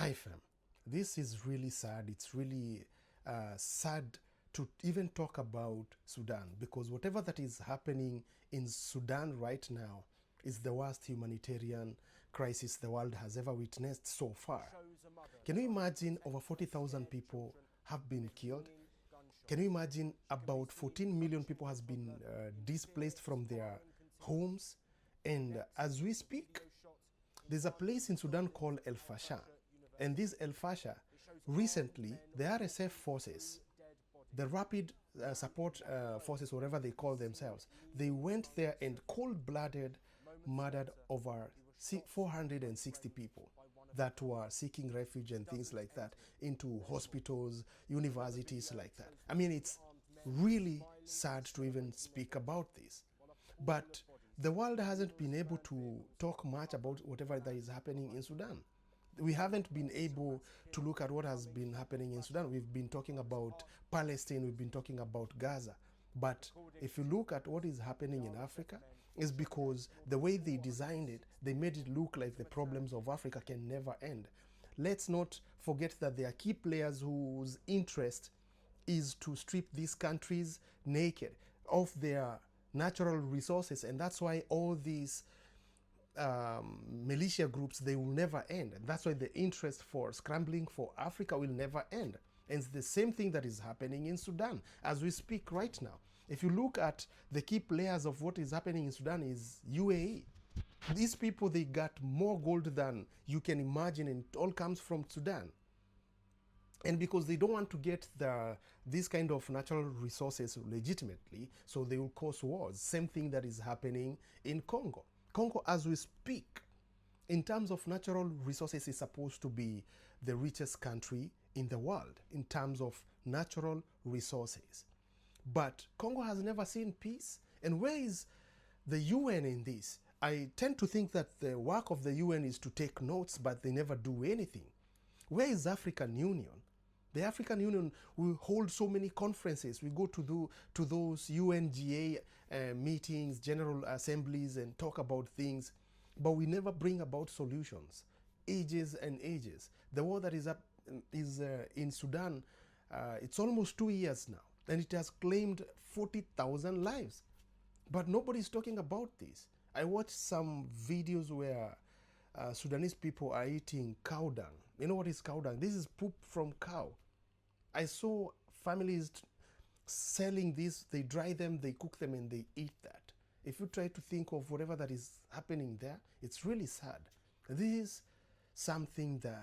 Hi fam, this is really sad. It's really sad to even talk about Sudan, because whatever that is happening in Sudan right now is the worst humanitarian crisis the world has ever witnessed so far. Can you imagine over 40,000 people have been killed? Can you imagine about 14 million people has been displaced from their homes? And as we speak, there's a place in Sudan called El Fasha. And this El Fasha, recently, the RSF forces, the Rapid Support Forces, whatever they call themselves, they went there and cold-blooded murdered over 460 people that were seeking refuge and things like that into hospitals, universities like that. I mean, it's really sad to even speak about this. But the world hasn't been able to talk much about whatever that is happening in Sudan. We haven't been able to look at what has been happening in Sudan. We've been talking about Palestine, we've been talking about Gaza. But if you look at what is happening in Africa, it's because the way they designed it, they made it look like the problems of Africa can never end. Let's not forget that there are key players whose interest is to strip these countries naked of their natural resources, and that's why all these militia groups, they will never end. And that's why the interest for scrambling for Africa will never end. And it's the same thing that is happening in Sudan as we speak right now. If you look at the key players of what is happening in Sudan is UAE. These people, they got more gold than you can imagine, and it all comes from Sudan. And because they don't want to get these kind of natural resources legitimately, so they will cause wars. Same thing that is happening in Congo. Congo, as we speak, in terms of natural resources, is supposed to be the richest country in the world in terms of natural resources. But Congo has never seen peace. And where is the UN in this? I tend to think that the work of the UN is to take notes, but they never do anything. Where is African Union? The African Union will hold so many conferences. We go to those UNGA meetings, general assemblies, and talk about things, but we never bring about solutions. Ages and ages. The war that is in Sudan, it's almost 2 years now, and it has claimed 40,000 lives. But nobody's talking about this. I watched some videos where Sudanese people are eating cow dung. You know what is cow dung? This is poop from cow. I saw families selling this. They dry them, they cook them, and they eat that. If you try to think of whatever that is happening there, it's really sad. This is something that